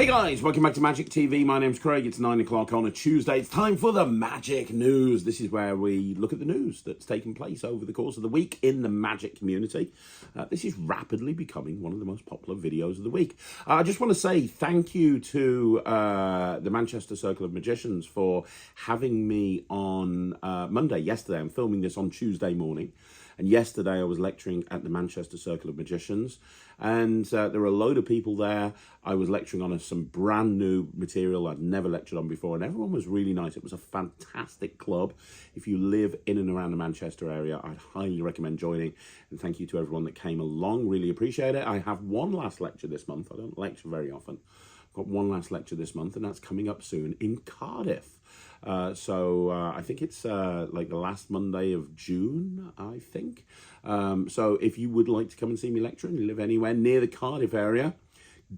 Hey guys, welcome back to Magic TV. My name's Craig. It's 9 o'clock on a Tuesday. It's time for the Magic News. This is where we look at the news that's taken place over the course of the week in the Magic community. This is rapidly becoming one of the most popular videos of the week. I just want to say thank you to the Manchester Circle of Magicians for having me on Monday, yesterday. I'm filming this on Tuesday morning. And yesterday I was lecturing at the Manchester Circle of Magicians, and there were a load of people there. I was lecturing on some brand new material I'd never lectured on before, and everyone was really nice. It was a fantastic club. If you live in and around the Manchester area, I'd highly recommend joining. And thank you to everyone that came along. Really appreciate it. I have one last lecture this month. I don't lecture very often. I've got one last lecture this month, and that's coming up soon in Cardiff. I think it's like the last Monday of June, I think. So if you would like to come and see me lecture and you live anywhere near the Cardiff area,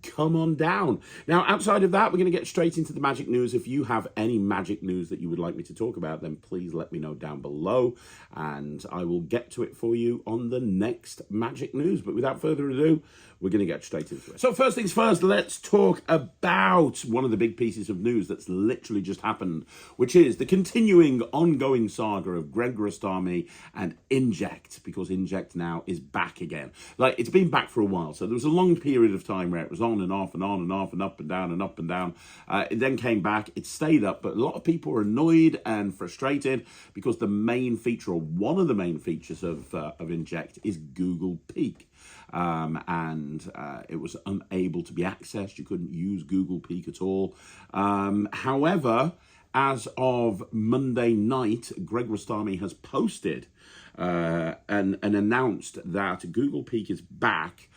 come on down. Now, outside of that, we're going to get straight into the magic news. If you have any magic news that you would like me to talk about, then please let me know down below, and I will get to it for you on the next magic news. But without further ado, we're going to get straight into it. So first things first, let's talk about one of the big pieces of news that's literally just happened, which is the continuing ongoing saga of Greg Rostami and Inject, because Inject now is back again. Like, it's been back for a while. So there was a long period of time where it was on and off and on and off and up and down and up and down. It then came back, it stayed up, but a lot of people are annoyed and frustrated because the main feature, or one of the main features of Inject, is Google Peek. It was unable to be accessed. You couldn't use Google Peek at all. However, as of Monday night, Greg Rostami has posted and announced that Google Peek is back,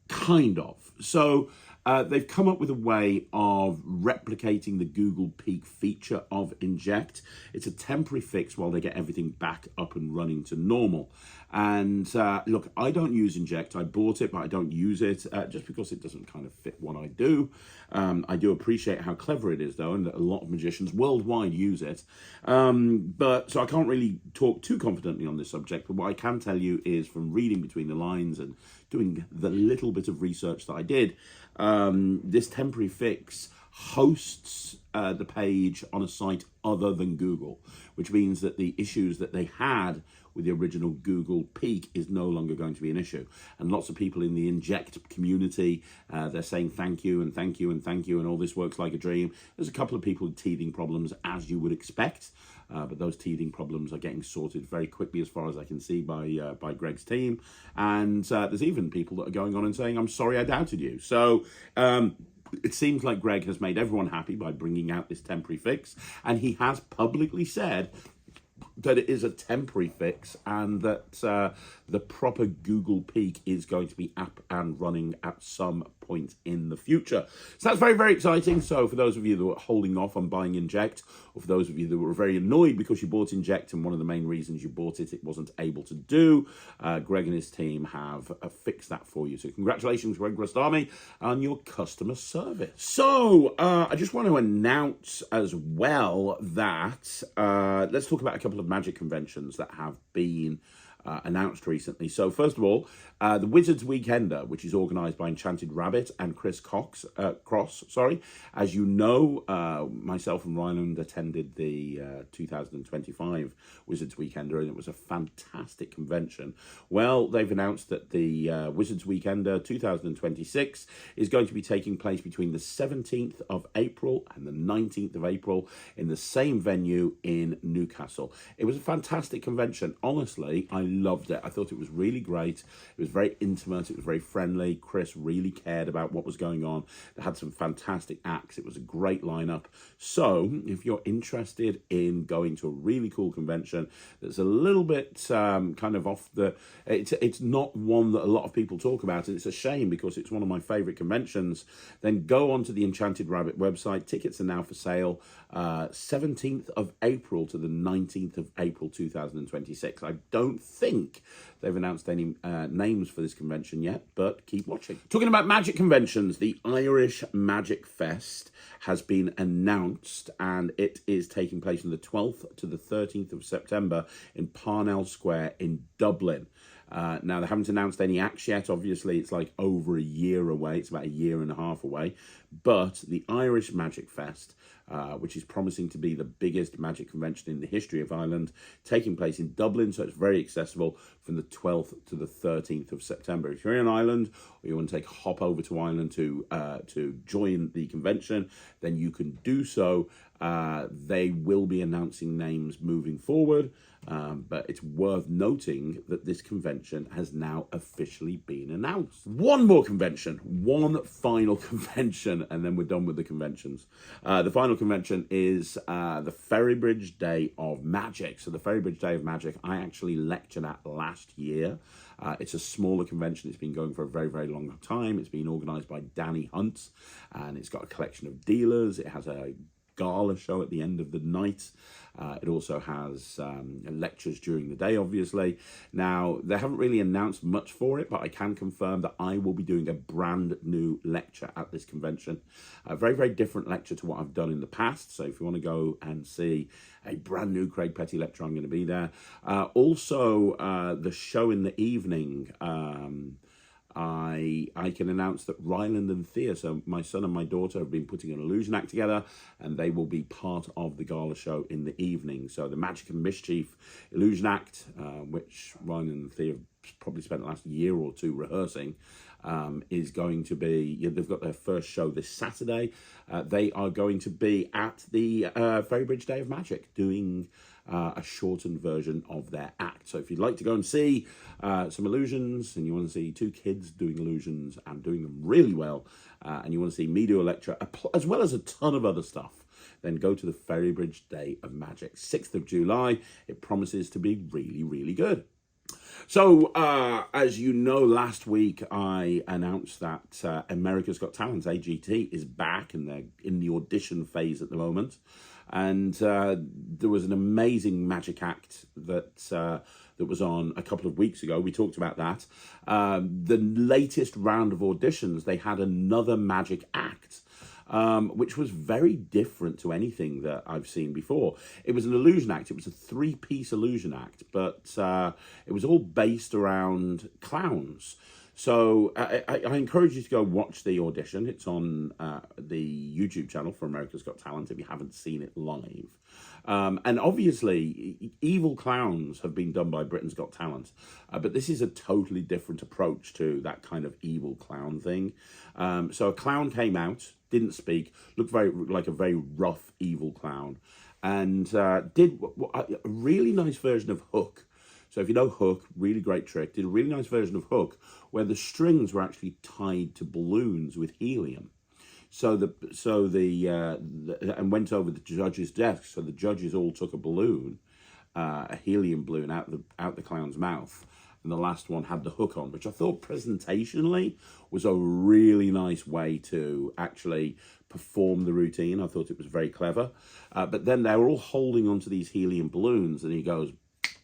kind of. So they've come up with a way of replicating the Google Peek feature of Inject. It's a temporary fix while they get everything back up and running to normal. And look, I don't use Inject. I bought it, but I don't use it just because it doesn't kind of fit what I do. I do appreciate how clever it is, though, and that a lot of magicians worldwide use it. So I can't really talk too confidently on this subject, but what I can tell you is from reading between the lines and doing the little bit of research that I did, this temporary fix hosts the page on a site other than Google, which means that the issues that they had with the original Google Peek is no longer going to be an issue. And lots of people in the Inject community, they're saying thank you and thank you and thank you, and all this works like a dream. There's a couple of people with teething problems, as you would expect, but those teething problems are getting sorted very quickly, as far as I can see, by Greg's team. And there's even people that are going on and saying, I'm sorry I doubted you. So it seems like Greg has made everyone happy by bringing out this temporary fix, and he has publicly said that it is a temporary fix and that the proper Google Peek is going to be up and running at some point in the future. So that's very, very exciting. So for those of you that were holding off on buying Inject, or for those of you that were very annoyed because you bought Inject and one of the main reasons you bought it, it wasn't able to do, Greg and his team have fixed that for you. So congratulations, Greg Rostami, on your customer service. So I just want to announce as well that let's talk about a couple of magic conventions that have been announced recently. So first of all, the Wizards Weekender, which is organised by Enchanted Rabbit and Chris Cross. As you know, myself and Ryland attended the 2025 Wizards Weekender, and it was a fantastic convention. Well, they've announced that the Wizards Weekender 2026 is going to be taking place between the 17th of April and the 19th of April in the same venue in Newcastle. It was a fantastic convention. Honestly, I loved it. I thought it was really great. It was very intimate. It was very friendly. Chris really cared about what was going on. They had some fantastic acts. It was a great lineup. So if you're interested in going to a really cool convention that's a little bit kind of off the... It's not one that a lot of people talk about, and it's a shame because it's one of my favourite conventions, then go onto the Enchanted Rabbit website. Tickets are now for sale. 17th of April to the 19th of April 2026. I don't think they've announced any names for this convention yet, but keep watching. Talking about magic conventions, the Irish Magic Fest has been announced, and it is taking place from the 12th to the 13th of September in Parnell Square in Dublin. Now, they haven't announced any acts yet. Obviously, it's like over a year away. It's about a year and a half away. But the Irish Magic Fest, which is promising to be the biggest magic convention in the history of Ireland, taking place in Dublin, so it's very accessible, from the 12th to the 13th of September. If you're in Ireland, or you want to take a hop over to Ireland to join the convention, then you can do so. They will be announcing names moving forward, but it's worth noting that this convention has now officially been announced. One more convention, one final convention, and then we're done with the conventions. The final convention is the Ferrybridge Day of Magic. So the Ferrybridge Day of Magic, I actually lectured at last year. It's a smaller convention. It's been going for a very, very long time. It's been organised by Danny Hunt, and it's got a collection of dealers. It has a gala show at the end of the night. It also has lectures during the day, obviously. Now, they haven't really announced much for it, but I can confirm that I will be doing a brand new lecture at this convention. A very, very different lecture to what I've done in the past. So if you want to go and see a brand new Craig Petty lecture, I'm going to be there. Also, the show in the evening, I can announce that Ryland and Thea, so my son and my daughter, have been putting an illusion act together, and they will be part of the gala show in the evening. So the Magic and Mischief illusion act, which Ryland and Thea have probably spent the last year or two rehearsing, is going to be, they've got their first show this Saturday. They are going to be at the Ferrybridge Day of Magic doing a shortened version of their act. So if you'd like to go and see some illusions, and you want to see two kids doing illusions and doing them really well, and you want to see me do a lecture, as well as a ton of other stuff, then go to the Ferrybridge Day of Magic, 6th of July. It promises to be really, really good. So, as you know, last week I announced that America's Got Talent, AGT, is back, and they're in the audition phase at the moment. And there was an amazing magic act that was on a couple of weeks ago. We talked about that. The latest round of auditions, they had another magic act, which was very different to anything that I've seen before. It was an illusion act. It was a 3-piece illusion act, but it was all based around clowns. So I encourage you to go watch the audition. It's on the YouTube channel for America's Got Talent if you haven't seen it live. And obviously, evil clowns have been done by Britain's Got Talent, but this is a totally different approach to that kind of evil clown thing. So a clown came out, didn't speak, looked like a very rough, evil clown, and did a really nice version of Hook. So if you know Hook, really great trick, did a really nice version of Hook where the strings were actually tied to balloons with helium. And went over the judge's desk. So the judges all took a balloon, a helium balloon out the clown's mouth, and the last one had the hook on, which I thought presentationally was a really nice way to actually perform the routine. I thought it was very clever. But then they were all holding onto these helium balloons, and he goes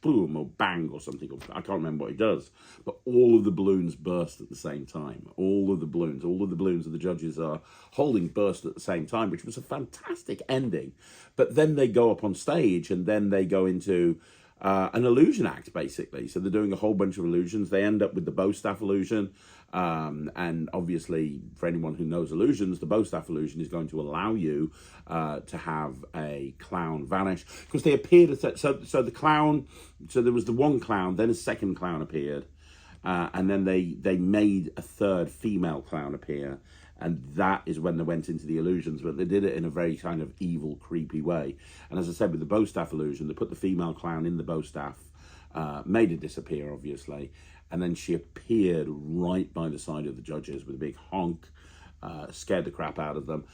boom or bang or something. I can't remember what he does, but all of the balloons burst at the same time. All of the balloons that the judges are holding burst at the same time, which was a fantastic ending. But then they go up on stage, and then they go into an illusion act, basically. So they're doing a whole bunch of illusions. They end up with the bow staff illusion. And obviously, for anyone who knows illusions, the bow staff illusion is going to allow you to have a clown vanish, because they appeared at so the clown. So there was the one clown, then a second clown appeared, and then they made a third female clown appear. And that is when they went into the illusions, but they did it in a very kind of evil, creepy way. And as I said, with the bow staff illusion, they put the female clown in the bow staff, made it disappear, obviously, and then she appeared right by the side of the judges with a big honk, scared the crap out of them.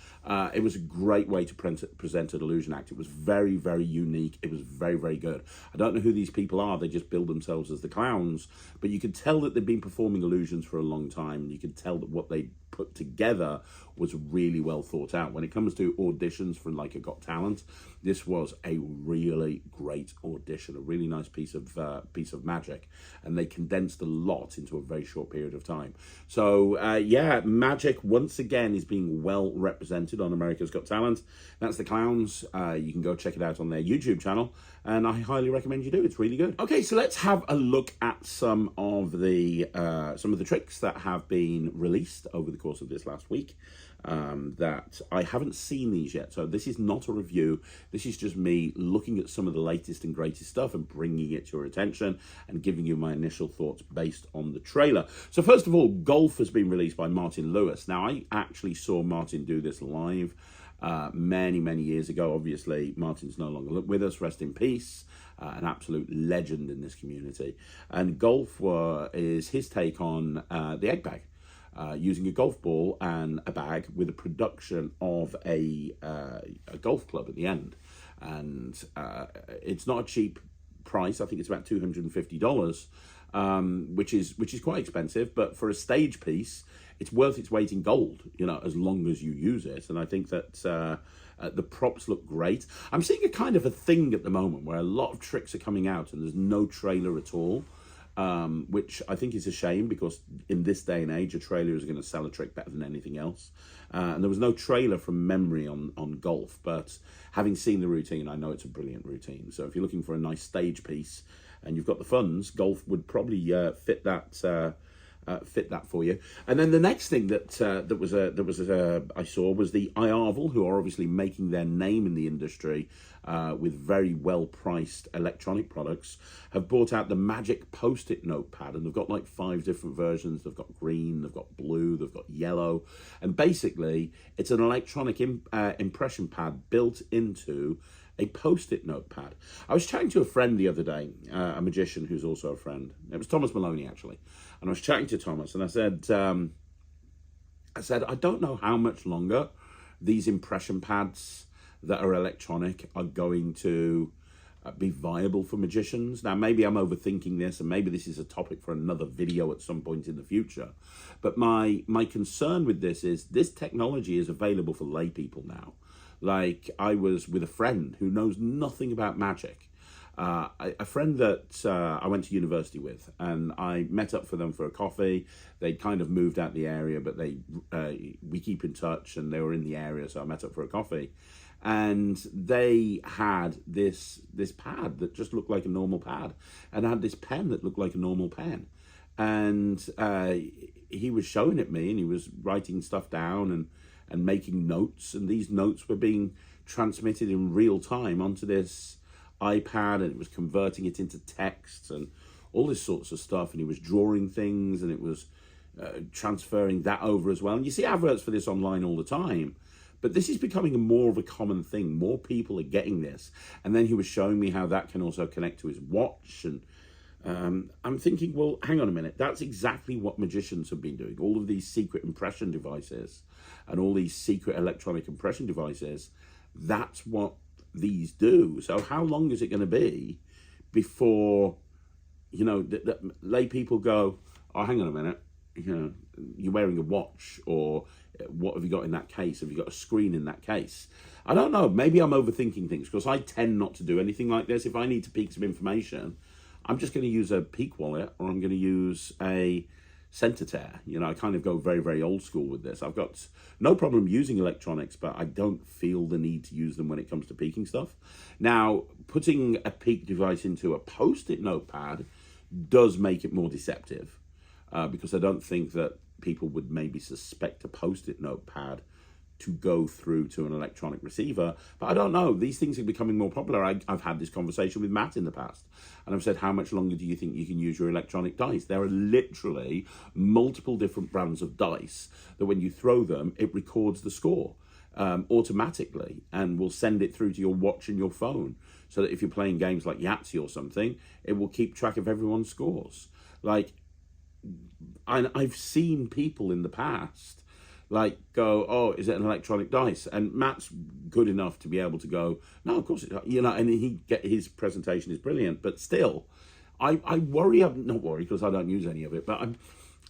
It was a great way to present an illusion act. It was very, very unique. It was very, very good. I don't know who these people are. They just build themselves as the clowns, but you could tell that they've been performing illusions for a long time. You could tell that what they put together was really well thought out. When it comes to auditions for like a Got Talent, this was a really great audition, a really nice piece of magic, and they condensed a lot into a very short period of time. So yeah, magic once again is being well represented on America's Got Talent. That's the Clowns. You can go check it out on their YouTube channel, and I highly recommend you do. It's really good. Okay, so let's have a look at some of the tricks that have been released over the course of this last week. That I haven't seen these yet, so this is not a review. This is just me looking at some of the latest and greatest stuff and bringing it to your attention and giving you my initial thoughts based on the trailer. So first of all, Golf has been released by Martin Lewis. Now, I actually saw Martin do this live many years ago. Obviously, Martin's no longer with us, rest in peace. An absolute legend in this community. And Golf is his take on the egg bag. Using a golf ball and a bag with a production of a golf club at the end. And it's not a cheap price. I think it's about $250, which is quite expensive. But for a stage piece, it's worth its weight in gold, you know, as long as you use it. And I think that the props look great. I'm seeing a kind of a thing at the moment where a lot of tricks are coming out and there's no trailer at all. Which I think is a shame, because in this day and age, a trailer is going to sell a trick better than anything else. And there was no trailer from memory on Golf, but having seen the routine, I know it's a brilliant routine. So if you're looking for a nice stage piece and you've got the funds, Golf would probably fit that for you. And then the next thing that I saw was the iArval, who are obviously making their name in the industry with very well priced electronic products, have brought out the Magic Post-it notepad, and they've got like 5 different versions. They've got green, they've got blue, they've got yellow, and basically it's an electronic impression pad built into a Post-it notepad. I was chatting to a friend the other day, a magician who's also a friend. It was Thomas Maloney, actually. And I was chatting to Thomas, and I said, I don't know how much longer these impression pads that are electronic are going to be viable for magicians. Now, maybe I'm overthinking this, and maybe this is a topic for another video at some point in the future. But my concern with this is this technology is available for lay people now. Like, I was with a friend who knows nothing about magic. A friend that I went to university with, and I met up for them for a coffee. They'd kind of moved out the area, but we keep in touch, and they were in the area, so I met up for a coffee. And they had this pad that just looked like a normal pad, and had this pen that looked like a normal pen. And he was showing it me, and he was writing stuff down and making notes, and these notes were being transmitted in real time onto this iPad, and it was converting it into text and all this sorts of stuff, and he was drawing things, and it was transferring that over as well. And you see adverts for this online all the time, but this is becoming more of a common thing. More people are getting this. And then he was showing me how that can also connect to his watch, and I'm thinking, well, hang on a minute, that's exactly what magicians have been doing. All of these secret impression devices and all these secret electronic impression devices, that's what these do. So how long is it going to be before, you know, the lay people go, oh, hang on a minute, you know, you're wearing a watch, or what have you got in that case? Have you got a screen in that case? I don't know. Maybe I'm overthinking things, because I tend not to do anything like this. If I need to peek some information, I'm just going to use a Peak wallet, or I'm going to use a center tear. You know, I kind of go very old school with this. I've got no problem using electronics, but I don't feel the need to use them when it comes to peaking stuff. Now, putting a peak device into a Post-it notepad does make it more deceptive, because I don't think that people would maybe suspect a Post-it notepad to go through to an electronic receiver. But I don't know, these things are becoming more popular. I've had this conversation with Matt in the past, and I've said, how much longer do you think you can use your electronic dice? There are literally multiple different brands of dice that when you throw them, it records the score automatically, and will send it through to your watch and your phone, so that if you're playing games like Yahtzee or something, it will keep track of everyone's scores. Like, I've seen people in the past like go, oh, is it an electronic dice? And Matt's good enough to be able to go, no, of course it's not. You know, and his presentation is brilliant, but still, I worry. I'm not worried because I don't use any of it, but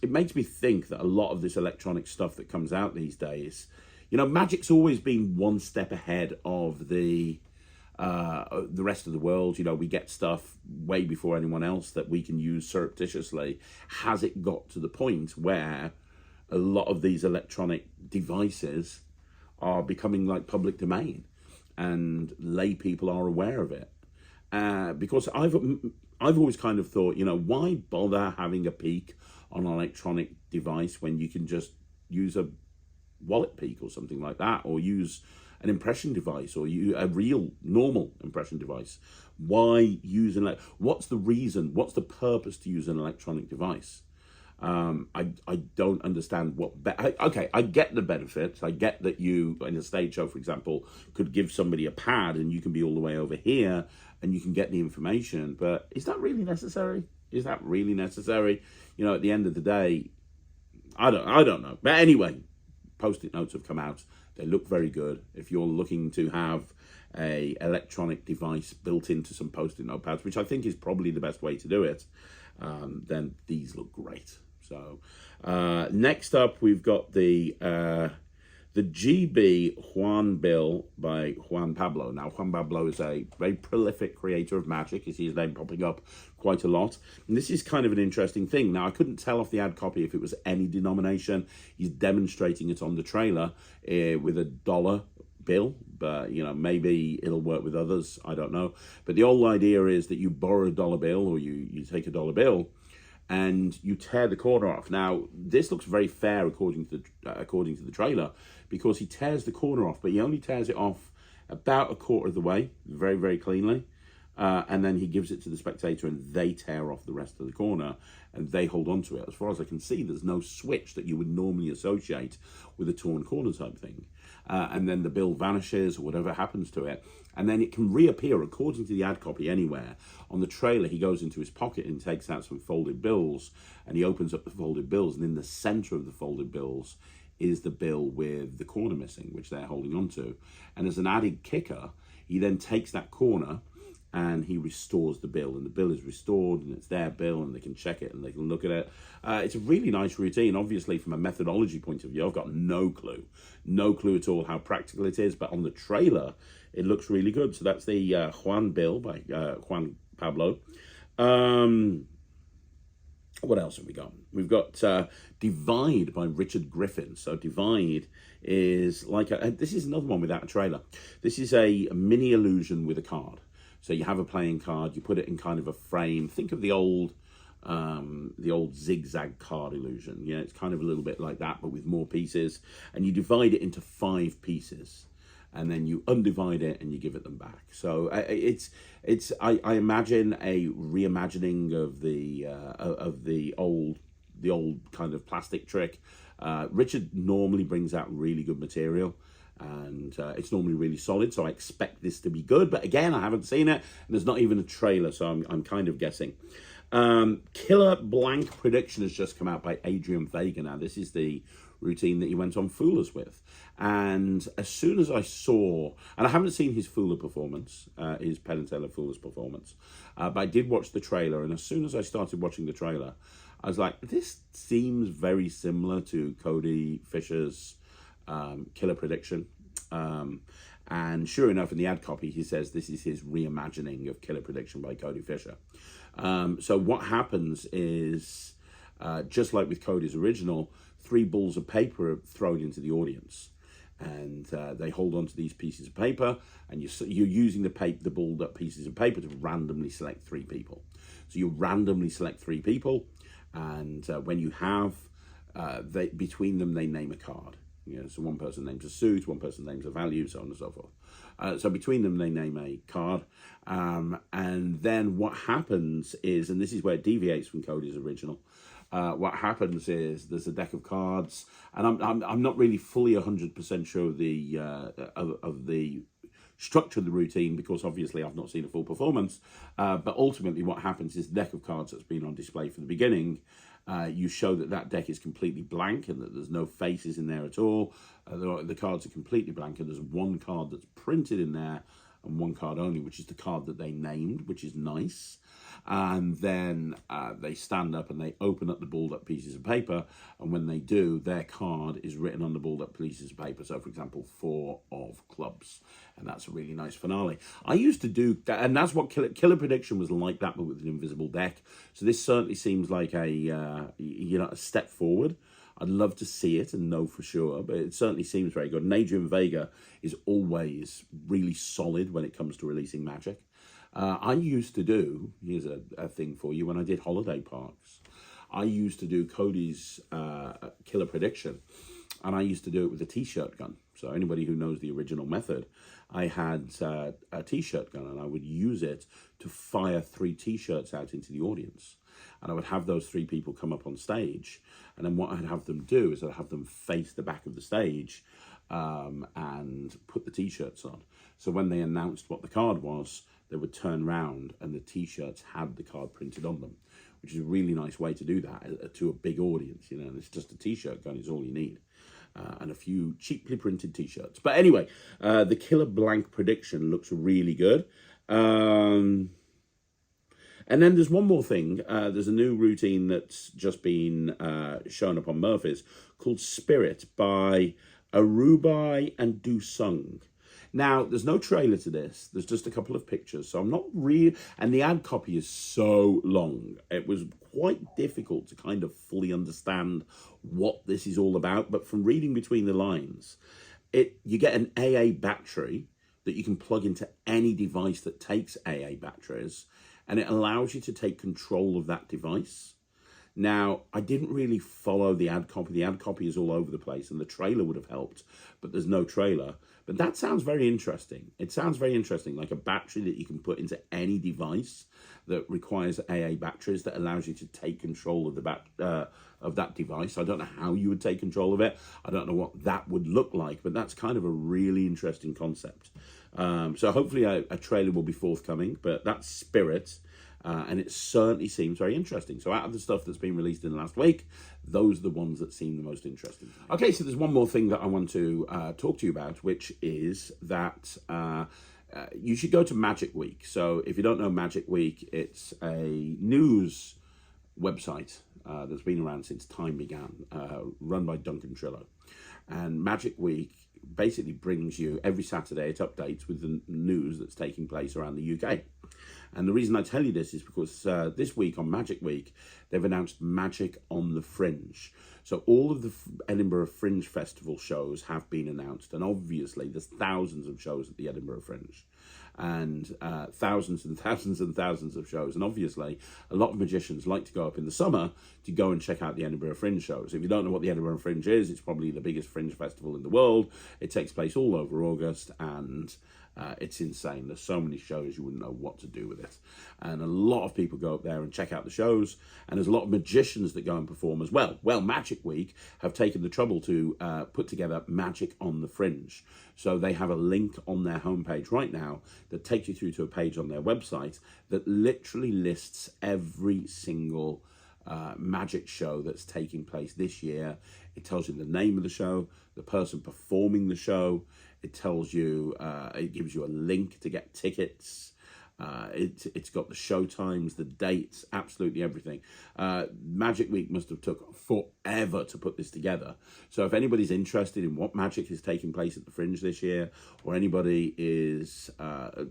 it makes me think that a lot of this electronic stuff that comes out these days, you know, Magic's always been one step ahead of the rest of the world. You know, we get stuff way before anyone else that we can use surreptitiously. Has it got to the point where a lot of these electronic devices are becoming like public domain and lay people are aware of it? Because I've always kind of thought, you know, why bother having a peek on an electronic device when you can just use a wallet peek or something like that, or use an impression device, or a real normal impression device? Why use what's the reason? What's the purpose to use an electronic device? I don't understand what. Okay, I get the benefits. I get that you, in a stage show, for example, could give somebody a pad and you can be all the way over here and you can get the information. But is that really necessary? Is that really necessary? You know, at the end of the day, I don't know. But anyway, Post-it notes have come out. They look very good. If you're looking to have a electronic device built into some Post-it note pads, which I think is probably the best way to do it, then these look great. So next up, we've got the GB Juan Bill by Juan Pablo. Now, Juan Pablo is a very prolific creator of magic. You see his name popping up quite a lot. And this is kind of an interesting thing. Now, I couldn't tell off the ad copy if it was any denomination. He's demonstrating it on the trailer with a dollar bill, but, you know, maybe it'll work with others. I don't know. But the whole idea is that you borrow a dollar bill, or you take a dollar bill, and you tear the corner off. Now, this looks very fair according to the trailer, because he tears the corner off, but he only tears it off about a quarter of the way, very, very cleanly. And then he gives it to the spectator, and they tear off the rest of the corner, and they hold on to it. As far as I can see, there's no switch that you would normally associate with a torn corner type thing. And then the bill vanishes, or whatever happens to it. And then it can reappear, according to the ad copy, anywhere. On the trailer, he goes into his pocket and takes out some folded bills, and he opens up the folded bills, and in the center of the folded bills is the bill with the corner missing, which they're holding on to. And as an added kicker, he then takes that corner and he restores the bill, and the bill is restored, and it's their bill, and they can check it and they can look at it. It's a really nice routine. Obviously, from a methodology point of view, I've got no clue at all how practical it is, but on the trailer, it looks really good. So that's the Juan Bill by Juan Pablo. What else have we got? We've got Divide by Richard Griffin. So Divide is like this is another one without a trailer. This is a mini illusion with a card. So you have a playing card, you put it in kind of a frame. Think of the old zigzag card illusion. Yeah, it's kind of a little bit like that, but with more pieces. And you divide it into 5 pieces, and then you undivide it and you give it them back. So I imagine a reimagining of the old kind of plastic trick. Richard normally brings out really good material, and it's normally really solid, so I expect this to be good. But again, I haven't seen it, and there's not even a trailer, so I'm kind of guessing. Killer Blank Prediction has just come out by Adrian Vega. Now, this is the routine that he went on Fool Us with. And as soon as I saw, and I haven't seen his Fooler performance, his Penn and Teller Fool Us performance, but I did watch the trailer, and as soon as I started watching the trailer, I was like, this seems very similar to Cody Fisher's Killer Prediction. And sure enough, in the ad copy, he says this is his reimagining of Killer Prediction by Cody Fisher. So what happens is, just like with Cody's original, 3 balls of paper are thrown into the audience, and they hold on to these pieces of paper, and you're using the balled up pieces of paper to randomly select 3 people. So you randomly select 3 people, and when you have, between them, they name a card. You know, so one person names a suit, one person names a value, so on and so forth. So between them, they name a card. And then what happens is, and this is where it deviates from Cody's original, what happens is there's a deck of cards, and I'm not really fully 100% sure of the structure of the routine, because obviously I've not seen a full performance. But ultimately what happens is the deck of cards that's been on display from the beginning, you show that deck is completely blank and that there's no faces in there at all. The cards are completely blank, and there's one card that's printed in there and one card only, which is the card that they named, which is nice. And then they stand up and they open up the balled up pieces of paper, and when they do, their card is written on the balled up pieces of paper. So for example, 4 of clubs, and that's a really nice finale. I used to do that, and that's what Killer Prediction was like, that but with an invisible deck. So this certainly seems like a a step forward. I'd love to see it and know for sure, but it certainly seems very good. And Adrian Vega is always really solid when it comes to releasing Magic. I used to do, here's a thing for you, when I did holiday parks, I used to do Cody's Killer Prediction, and I used to do it with a t-shirt gun. So anybody who knows the original method, I had a t-shirt gun, and I would use it to fire 3 t-shirts out into the audience. And I would have those 3 people come up on stage, and then what I'd have them do is I'd have them face the back of the stage and put the t-shirts on. So when they announced what the card was, they would turn round and the t-shirts had the card printed on them, which is a really nice way to do that to a big audience, you know, and it's just a t-shirt gun is all you need. And a few cheaply printed t-shirts. But anyway, the Killer Blank Prediction looks really good. And then there's one more thing. There's a new routine that's just been shown up on Murphy's called Spirit by Arubai and Dusung. Now, there's no trailer to this. There's just a couple of pictures. So I'm not really... And the ad copy is so long. It was quite difficult to kind of fully understand what this is all about. But from reading between the lines, you get an AA battery that you can plug into any device that takes AA batteries. And it allows you to take control of that device. Now, I didn't really follow the ad copy. The ad copy is all over the place, and the trailer would have helped, but there's no trailer. But that sounds very interesting. It sounds very interesting, like a battery that you can put into any device that requires AA batteries that allows you to take control of that device. I don't know how you would take control of it. I don't know what that would look like, but that's kind of a really interesting concept. So hopefully a trailer will be forthcoming, but that's Spirit. And it certainly seems very interesting. So out of the stuff that's been released in the last week, those are the ones that seem the most interesting. Okay, so there's one more thing that I want to talk to you about, which is that you should go to Magic Week. So if you don't know Magic Week, it's a news website that's been around since time began, run by Duncan Trillo. And Magic Week basically brings you every Saturday, it updates with the news that's taking place around the UK. And the reason I tell you this is because this week on Magic Week, they've announced Magic on the Fringe. So all of the Edinburgh Fringe Festival shows have been announced. And obviously, there's thousands of shows at the Edinburgh Fringe. And thousands and thousands and thousands of shows. And obviously, a lot of magicians like to go up in the summer to go and check out the Edinburgh Fringe shows. If you don't know what the Edinburgh Fringe is, it's probably the biggest fringe festival in the world. It takes place all over August, and it's insane. There's so many shows you wouldn't know what to do with it. And a lot of people go up there and check out the shows, and there's a lot of magicians that go and perform as well. Well, Magic Week have taken the trouble to put together Magic on the Fringe. So they have a link on their homepage right now that takes you through to a page on their website that literally lists every single magic show that's taking place this year. It tells you the name of the show, the person performing the show. It tells you, it gives you a link to get tickets. It's got the show times, the dates, absolutely everything. Magic Week must have took forever to put this together. So if anybody's interested in what magic is taking place at the Fringe this year, or anybody is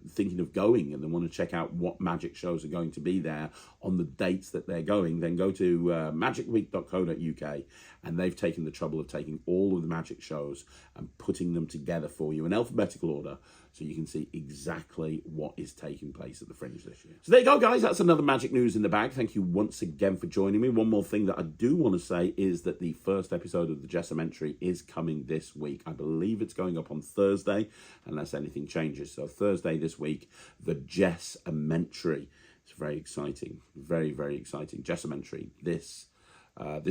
thinking of going and they want to check out what magic shows are going to be there on the dates that they're going, then go to magicweek.co.uk, and they've taken the trouble of taking all of the magic shows and putting them together for you in alphabetical order, so you can see exactly what is taking place at the Fringe this year. So there you go, guys. That's another magic news in the bag. Thank you once again for joining me. One more thing that I do want to say is that the first episode of the Jessomentary is coming this week. I believe it's going up on Thursday, unless anything changes. So Thursday this week, the Jessomentary. It's very exciting. Very, very exciting. Jessomentary this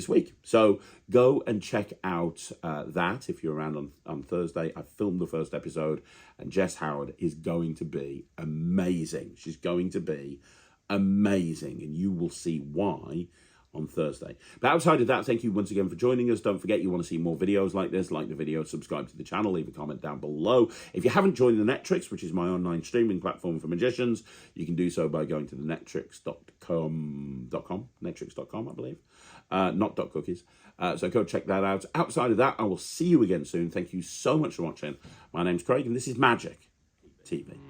week. So go and check out that if you're around on Thursday. I filmed the first episode, and Jess Howard is going to be amazing. She's going to be amazing, and you will see why on Thursday. But outside of that, thank you once again for joining us. Don't forget, you want to see more videos like this, like the video, subscribe to the channel, leave a comment down below. If you haven't joined the Netrix, which is my online streaming platform for magicians, you can do so by going to the netrix.com, netrix.com, I believe, not .cookies. So go check that out. Outside of that, I will see you again soon. Thank you so much for watching. My name's Craig, and this is Magic TV.